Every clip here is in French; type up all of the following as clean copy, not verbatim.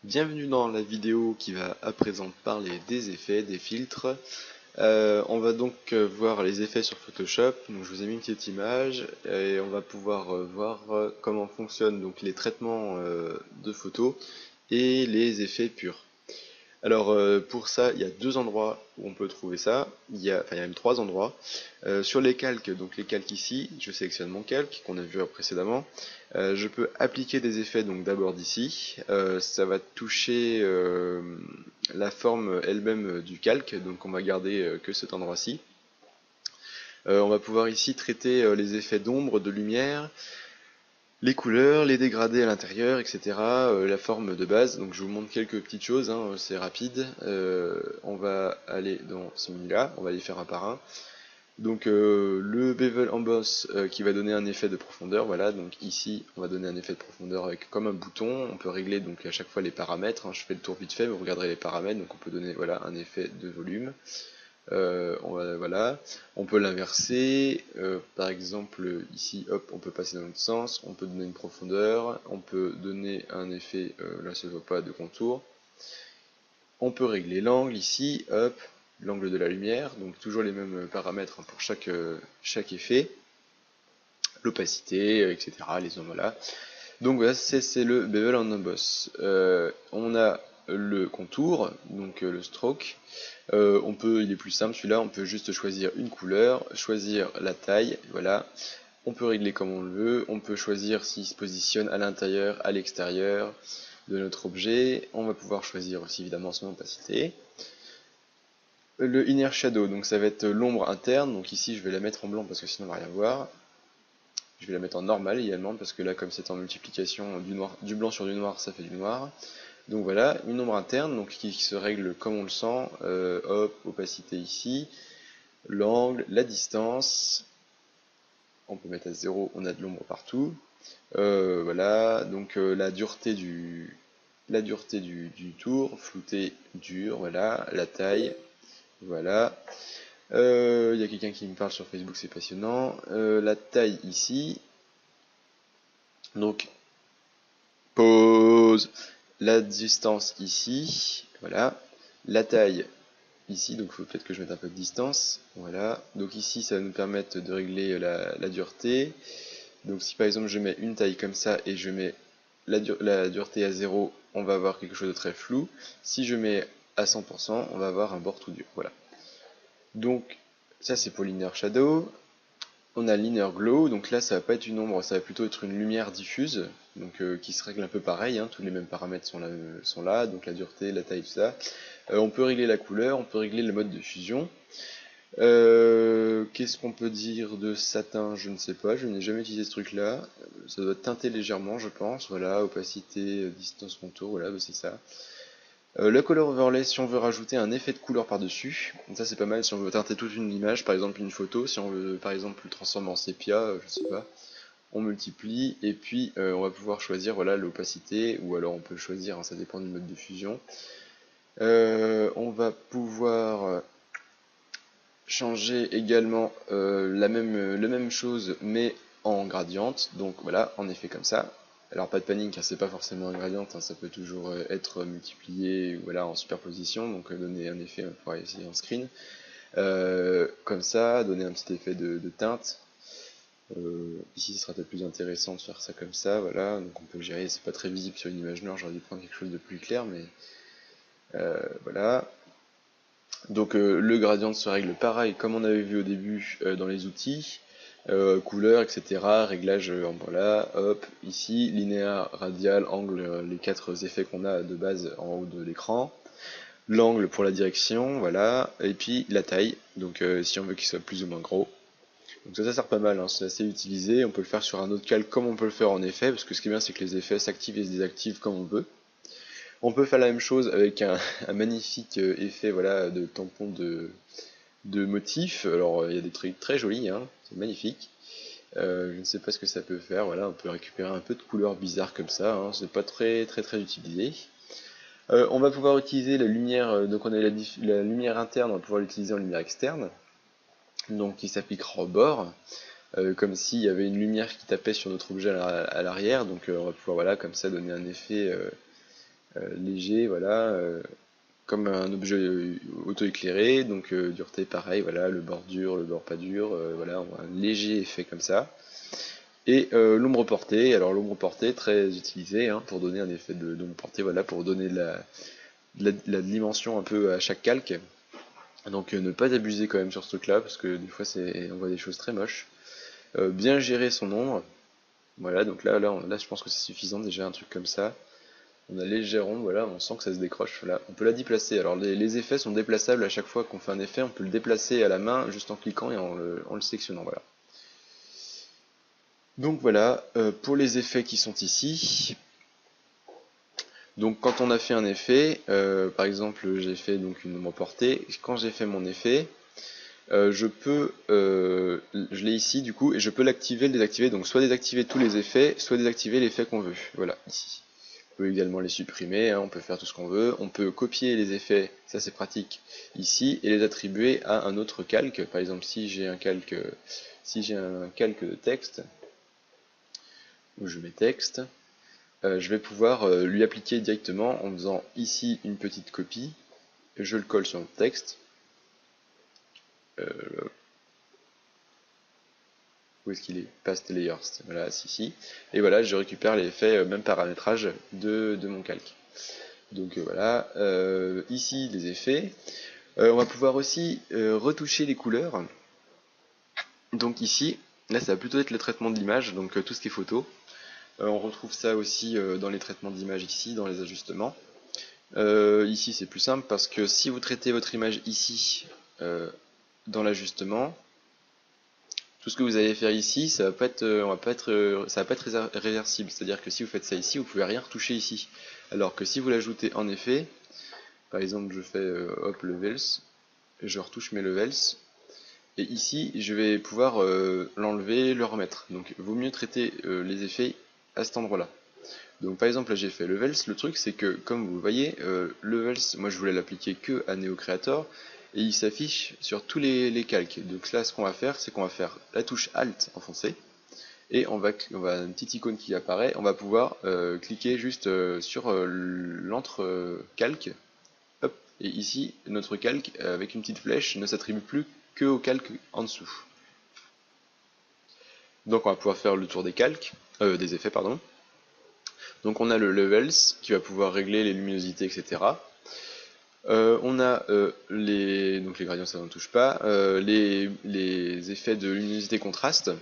Bienvenue dans la vidéo qui va à présent parler des effets, des filtres. On va donc voir les effets sur Photoshop. Donc je vous ai mis une petite image et on va pouvoir voir comment fonctionnent donc les traitements de photos et les effets purs. Alors pour ça, il y a deux endroits où on peut trouver ça. Il y a même trois endroits. Sur les calques, donc les calques ici, je sélectionne mon calque qu'on a vu précédemment. Je peux appliquer des effets donc d'abord d'ici. Ça va toucher la forme elle-même du calque, donc on va garder que cet endroit-ci. On va pouvoir ici traiter les effets d'ombre, de lumière, les couleurs, les dégradés à l'intérieur, etc. La forme de base. Donc je vous montre quelques petites choses, hein, c'est rapide. On va aller dans ce menu-là, on va les faire un par un. Donc le bevel emboss qui va donner un effet de profondeur, voilà, donc ici on va donner un effet de profondeur avec comme un bouton, on peut régler donc à chaque fois les paramètres, hein. Je fais le tour vite fait, vous regarderez les paramètres, donc on peut donner voilà un effet de volume. Voilà, on peut l'inverser, par exemple ici, hop, on peut passer dans l'autre sens, on peut donner une profondeur, on peut donner un effet, là ça ne voit pas de contour, on peut régler l'angle ici, hop, l'angle de la lumière, donc toujours les mêmes paramètres hein, pour chaque effet, l'opacité, etc., les ombres là. Donc voilà, c'est le bevel on emboss. On a le contour, donc le stroke. Il est plus simple celui-là, on peut juste choisir une couleur, choisir la taille, voilà. On peut régler comme on le veut, on peut choisir s'il se positionne à l'intérieur, à l'extérieur de notre objet. On va pouvoir choisir aussi évidemment son opacité. Le inner shadow, donc ça va être l'ombre interne, donc ici je vais la mettre en blanc parce que sinon on va rien voir. Je vais la mettre en normal également parce que là comme c'est en multiplication du blanc sur du noir, ça fait du noir. Donc voilà, une ombre interne donc qui se règle comme on le sent, hop, opacité ici, l'angle, la distance, on peut mettre à 0, on a de l'ombre partout. Voilà, donc la dureté du tour, flouté dur, voilà, la taille, voilà. Il y a quelqu'un qui me parle sur Facebook, c'est passionnant. La taille ici, donc pause, la distance ici, voilà, la taille ici, donc il faut peut-être que je mette un peu de distance, voilà, donc ici ça va nous permettre de régler la dureté, donc si par exemple je mets une taille comme ça et je mets la dureté à 0, on va avoir quelque chose de très flou, si je mets à 100%, on va avoir un bord tout dur, voilà. Donc ça c'est pour l'inner shadow. On a l'inner glow, donc là ça va pas être une ombre, ça va plutôt être une lumière diffuse, donc qui se règle un peu pareil, hein, tous les mêmes paramètres sont là, donc la dureté, la taille, tout ça. On peut régler la couleur, on peut régler le mode de fusion. Qu'est-ce qu'on peut dire de satin? Je ne sais pas, je n'ai jamais utilisé ce truc-là. Ça doit teinter légèrement, je pense. Voilà, opacité, distance, contour, voilà, bah, c'est ça. Le color overlay, si on veut rajouter un effet de couleur par-dessus, ça c'est pas mal si on veut teinter toute une image, par exemple une photo, si on veut par exemple le transformer en sépia, je sais pas, on multiplie et puis on va pouvoir choisir voilà l'opacité ou alors on peut choisir, hein, ça dépend du mode de fusion. On va pouvoir changer également la même chose mais en gradiente, donc voilà, en effet comme ça. Alors pas de panique, car c'est pas forcément un gradient, hein, ça peut toujours être multiplié voilà, en superposition, donc donner un effet, on pourra essayer en screen. Comme ça, donner un petit effet de teinte. Ici ce sera peut-être plus intéressant de faire ça comme ça, voilà, donc on peut gérer, c'est pas très visible sur une image noire, j'aurais dû prendre quelque chose de plus clair, mais voilà. Donc le gradient se règle pareil comme on avait vu au début dans les outils, couleur, etc. Réglage, voilà, hop, ici, linéaire, radial, angle, les quatre effets qu'on a de base en haut de l'écran. L'angle pour la direction, voilà, et puis la taille, donc si on veut qu'il soit plus ou moins gros. Donc ça sert pas mal, hein, c'est assez utilisé, on peut le faire sur un autre calque comme on peut le faire en effet, parce que ce qui est bien c'est que les effets s'activent et se désactivent comme on veut. On peut faire la même chose avec un magnifique effet voilà, de tampon de motifs. Alors il y a des trucs très jolis, hein, c'est magnifique. Je ne sais pas ce que ça peut faire, voilà, on peut récupérer un peu de couleurs bizarres comme ça, hein, c'est pas très utilisé. On va pouvoir utiliser la lumière, donc on a la lumière interne, on va pouvoir l'utiliser en lumière externe, donc qui s'appliquera au bord, comme s'il y avait une lumière qui tapait sur notre objet à l'arrière, donc on va pouvoir voilà, comme ça donner un effet léger, voilà, comme un objet auto-éclairé, donc dureté pareil, voilà, le bord dur, le bord pas dur, voilà, on a un léger effet comme ça. Et l'ombre portée, alors l'ombre portée très utilisée hein, pour donner un effet d'ombre portée, voilà, pour donner la dimension un peu à chaque calque. Donc ne pas abuser quand même sur ce truc là, parce que des fois on voit des choses très moches. Bien gérer son ombre, voilà, donc là je pense que c'est suffisant déjà un truc comme ça. On a légère ombre, voilà, on sent que ça se décroche, voilà. On peut la déplacer, alors les effets sont déplaçables à chaque fois qu'on fait un effet, on peut le déplacer à la main juste en cliquant et en le sélectionnant, voilà. Donc voilà, pour les effets qui sont ici, donc quand on a fait un effet, par exemple j'ai fait donc une ombre portée, quand j'ai fait mon effet, je l'ai ici du coup, et je peux l'activer, le désactiver, donc soit désactiver tous les effets, soit désactiver l'effet qu'on veut, voilà, ici. On peut également les supprimer, hein, on peut faire tout ce qu'on veut, on peut copier les effets, ça c'est pratique, ici, et les attribuer à un autre calque, par exemple si j'ai un calque de texte, où je mets texte, je vais pouvoir lui appliquer directement en faisant ici une petite copie, je le colle sur le texte, où est-ce qu'il est? Paste layers, voilà, ici, et voilà, je récupère l'effet, même paramétrage de mon calque. Donc voilà, ici les effets, on va pouvoir aussi retoucher les couleurs, donc ici, là ça va plutôt être le traitement de l'image, donc tout ce qui est photo, on retrouve ça aussi dans les traitements d'image ici, dans les ajustements. Ici c'est plus simple parce que si vous traitez votre image ici dans l'ajustement, tout ce que vous allez faire ici, ça va pas être, ça va pas être réversible. C'est-à-dire que si vous faites ça ici, vous pouvez rien retoucher ici. Alors que si vous l'ajoutez en effet, par exemple je fais hop levels, je retouche mes levels, et ici je vais pouvoir l'enlever, le remettre. Donc vaut mieux traiter les effets à cet endroit-là. Donc par exemple là j'ai fait levels, le truc c'est que comme vous voyez, levels, moi je voulais l'appliquer que à Neo Creator, et il s'affiche sur tous les calques. Donc là ce qu'on va faire, c'est qu'on va faire la touche Alt enfoncée, et on va une petite icône qui apparaît, on va pouvoir cliquer juste sur l'entre-calque, hop, et ici notre calque avec une petite flèche ne s'attribue plus que au calque en dessous. Donc on va pouvoir faire le tour des calques, des effets pardon. Donc on a le levels qui va pouvoir régler les luminosités, etc. On a donc les gradients ça ne touche pas, les effets de luminosité contraste.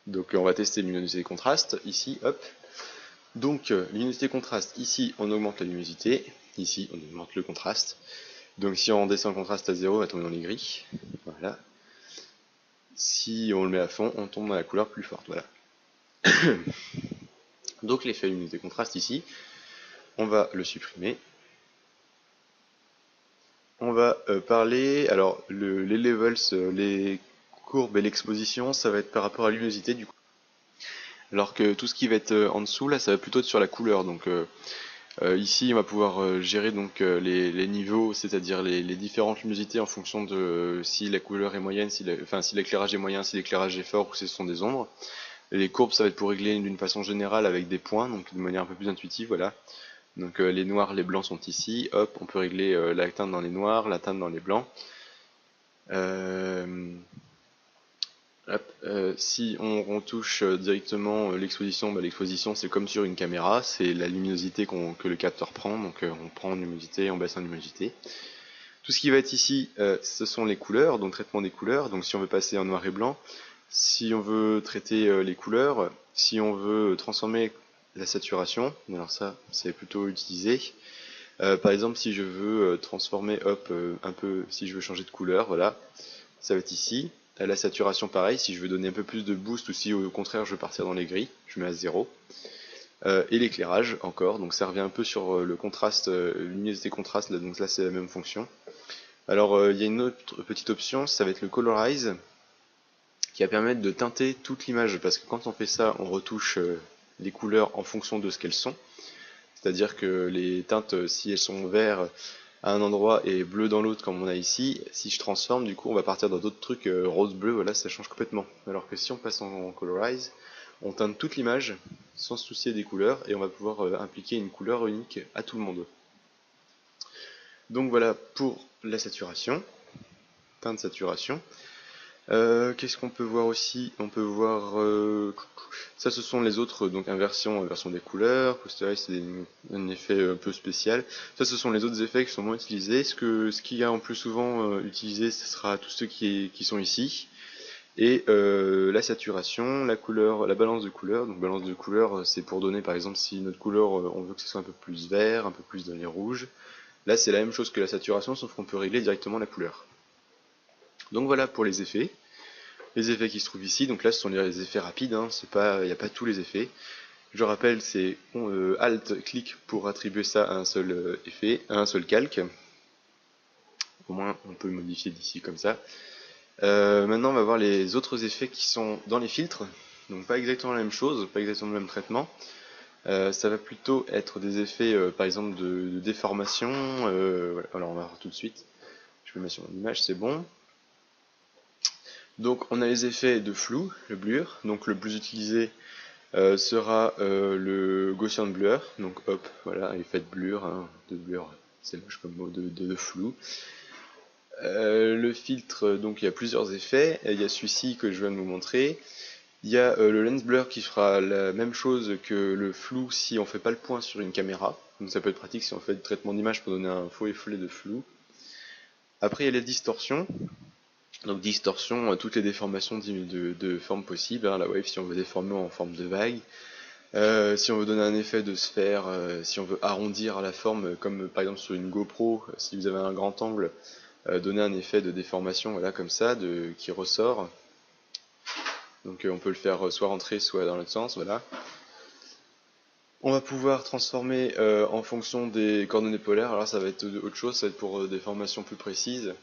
Donc on va tester luminosité contraste ici, hop. Donc luminosité contraste, ici on augmente la luminosité, ici on augmente le contraste. Donc si on descend le contraste à 0, on va tomber dans les gris. Voilà. Si on le met à fond, on tombe dans la couleur plus forte. Voilà. Donc l'effet luminosité contraste ici, on va le supprimer. On va parler, alors les levels, les courbes et l'exposition, ça va être par rapport à la luminosité du coup. Alors que tout ce qui va être en dessous, là, ça va plutôt être sur la couleur. Donc ici, on va pouvoir gérer donc les niveaux, c'est-à-dire les différentes luminosités en fonction de si la couleur est moyenne, si l'éclairage est moyen, si l'éclairage est fort ou si ce sont des ombres. Et les courbes, ça va être pour régler d'une façon générale avec des points, donc de manière un peu plus intuitive, voilà. Donc les noirs, les blancs sont ici, hop, on peut régler la teinte dans les noirs, la teinte dans les blancs. Si on retouche directement l'exposition, l'exposition c'est comme sur une caméra, c'est la luminosité que le capteur prend, donc on prend en luminosité, on baisse en luminosité. Tout ce qui va être ici, ce sont les couleurs, donc traitement des couleurs, donc si on veut passer en noir et blanc, si on veut traiter les couleurs, si on veut transformer la saturation, alors ça c'est plutôt utilisé. Par exemple si je veux transformer un peu, si je veux changer de couleur, voilà, ça va être ici. La saturation pareil, si je veux donner un peu plus de boost ou si au contraire je veux partir dans les gris, je mets à 0. Et l'éclairage encore, donc ça revient un peu sur le contraste, luminosité contraste, là, donc là c'est la même fonction. Alors il y a une autre petite option, ça va être le colorize, qui va permettre de teinter toute l'image, parce que quand on fait ça, on retouche les couleurs en fonction de ce qu'elles sont. C'est-à-dire que les teintes, si elles sont vertes à un endroit et bleu dans l'autre, comme on a ici, si je transforme, du coup, on va partir dans d'autres trucs rose-bleu, voilà, ça change complètement. Alors que si on passe en colorize, on teinte toute l'image sans se soucier des couleurs et on va pouvoir impliquer une couleur unique à tout le monde. Donc voilà pour la saturation, teinte saturation. Qu'est-ce qu'on peut voir aussi? On peut voir ça, ce sont les autres, donc inversion des couleurs. Posterize, c'est un effet un peu spécial. Ça, ce sont les autres effets qui sont moins utilisés. Ce qu'il y a en plus souvent utilisé, ce sera tous ceux qui sont ici. Et la saturation, la couleur, la balance de couleur. Donc balance de couleur, c'est pour donner par exemple si notre couleur, on veut que ce soit un peu plus vert, un peu plus dans les rouges. Là, c'est la même chose que la saturation, sauf qu'on peut régler directement la couleur. Donc voilà pour les effets. Les effets qui se trouvent ici, donc là ce sont les effets rapides, hein, il n'y a pas tous les effets. Je rappelle, c'est Alt, clic pour attribuer ça à un seul effet, à un seul calque. Au moins on peut le modifier d'ici comme ça. Maintenant on va voir les autres effets qui sont dans les filtres. Donc pas exactement la même chose, pas exactement le même traitement. Ça va plutôt être des effets par exemple de déformation. Voilà. Alors on va voir tout de suite. Je me mets sur mon image, c'est bon. Donc on a les effets de flou, le blur. Donc le plus utilisé sera le Gaussian Blur. Donc hop, voilà, effet de blur, hein, c'est moche comme mot de flou. Le filtre, donc il y a plusieurs effets. Il y a celui-ci que je viens de vous montrer. Il y a le lens blur qui fera la même chose que le flou si on fait pas le point sur une caméra. Donc ça peut être pratique si on fait du traitement d'image pour donner un faux effet de flou. Après il y a les distorsions. Donc distorsion, toutes les déformations de forme possibles, hein, la wave si on veut déformer en forme de vague, si on veut donner un effet de sphère, si on veut arrondir la forme, comme par exemple sur une GoPro, si vous avez un grand angle, donner un effet de déformation, voilà, comme ça, qui ressort. Donc on peut le faire soit rentrer, soit dans l'autre sens, voilà. On va pouvoir transformer en fonction des coordonnées polaires, alors ça va être autre chose, ça va être pour des formations plus précises,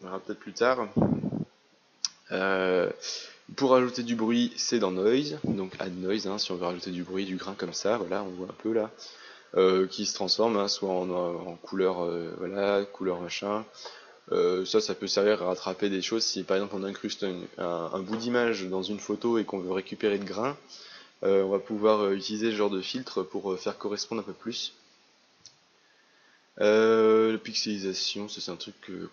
on verra peut-être plus tard. Pour ajouter du bruit, c'est dans Noise, donc Add Noise, hein, si on veut rajouter du bruit, du grain comme ça, voilà, on voit un peu là, qui se transforme, hein, soit en couleur, voilà, couleur machin. Ça peut servir à rattraper des choses si par exemple on incruste un bout d'image dans une photo et qu'on veut récupérer de grain, on va pouvoir utiliser ce genre de filtre pour faire correspondre un peu plus. La pixelisation, c'est un truc que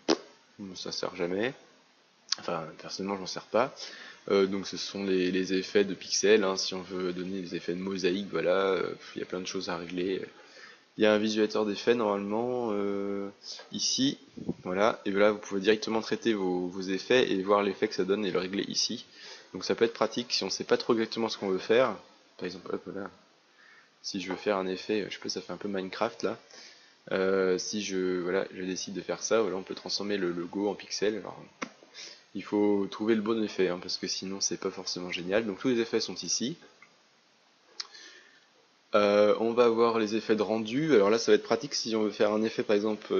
ça sert jamais. Enfin, personnellement, j'en sers pas. Donc, ce sont les effets de pixels. Hein, si on veut donner des effets de mosaïque, voilà, il y a plein de choses à régler. Il y a un visualisateur d'effets normalement ici, voilà. Et là, vous pouvez directement traiter vos effets et voir l'effet que ça donne et le régler ici. Donc, ça peut être pratique si on sait pas trop exactement ce qu'on veut faire. Par exemple, hop là. Si je veux faire un effet, je sais pas, ça fait un peu Minecraft là. Si je décide de faire ça, voilà, on peut transformer le logo en pixels. Alors, il faut trouver le bon effet, hein, parce que sinon c'est pas forcément génial. Donc tous les effets sont ici. On va avoir les effets de rendu. Alors là, ça va être pratique si on veut faire un effet, par exemple.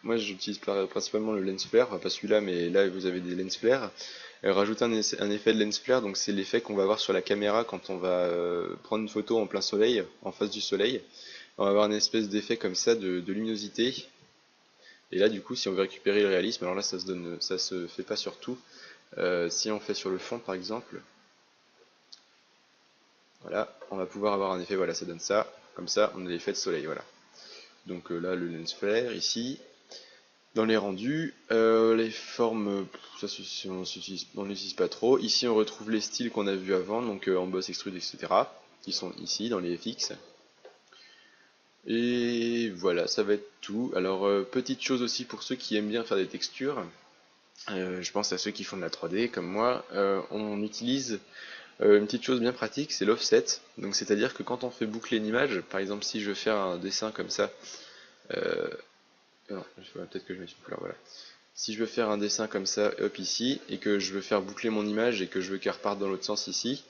Moi, j'utilise principalement le lens flare, enfin, pas celui-là, mais là vous avez des lens flare. Rajouter un effet de lens flare, donc c'est l'effet qu'on va avoir sur la caméra quand on va prendre une photo en plein soleil, en face du soleil. On va avoir une espèce d'effet comme ça de luminosité. Et là, du coup, si on veut récupérer le réalisme, alors là, ça se fait pas sur tout. Si on fait sur le fond, par exemple, voilà, on va pouvoir avoir un effet, voilà, ça donne ça. Comme ça, on a l'effet de soleil, voilà. Donc là, le lens flare, ici. Dans les rendus, les formes, ça on n'utilise pas trop. Ici, on retrouve les styles qu'on a vus avant, donc emboss, extrude, etc. qui sont ici, dans les FX. Et voilà, ça va être tout. Alors, petite chose aussi pour ceux qui aiment bien faire des textures. Je pense à ceux qui font de la 3D comme moi. On utilise une petite chose bien pratique, c'est l'offset. Donc, c'est-à-dire que quand on fait boucler une image, par exemple, si je veux faire un dessin comme ça, non, peut-être que je me suis plus là, voilà. Si je veux faire un dessin comme ça, hop ici, et que je veux faire boucler mon image et que je veux qu'elle reparte dans l'autre sens ici,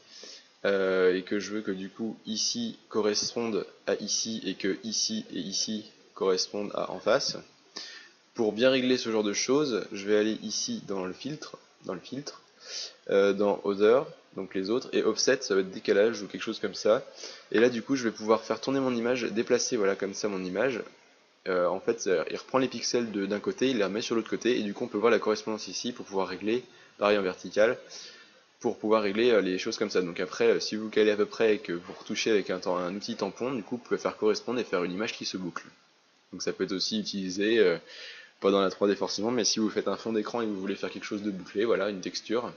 et que je veux que du coup ici corresponde à ici et que ici et ici correspondent à en face. Pour bien régler ce genre de choses, je vais aller ici dans le filtre, dans Other, donc les autres, et Offset, ça va être décalage ou quelque chose comme ça. Et là du coup je vais pouvoir faire tourner mon image, déplacer voilà comme ça mon image. En fait, il reprend les pixels d'un côté, il les remet sur l'autre côté, et du coup on peut voir la correspondance ici pour pouvoir régler, pareil en vertical. pour pouvoir régler les choses comme ça. Donc après, si vous calez à peu près et que vous retouchez avec un outil tampon, du coup vous pouvez faire correspondre et faire une image qui se boucle. Donc ça peut être aussi utilisé, pas dans la 3D forcément, mais si vous faites un fond d'écran et que vous voulez faire quelque chose de bouclé, voilà, une texture,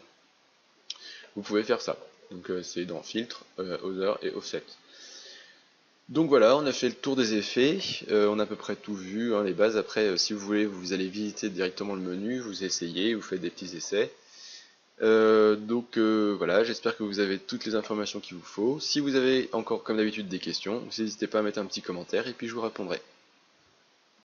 vous pouvez faire ça. Donc c'est dans filtre, other et offset. Donc voilà, on a fait le tour des effets, on a à peu près tout vu, hein, les bases. Après, si vous voulez, vous allez visiter directement le menu, vous essayez, vous faites des petits essais. Voilà, j'espère que vous avez toutes les informations qu'il vous faut. Si vous avez encore, comme d'habitude, des questions, n'hésitez pas à mettre un petit commentaire et puis je vous répondrai.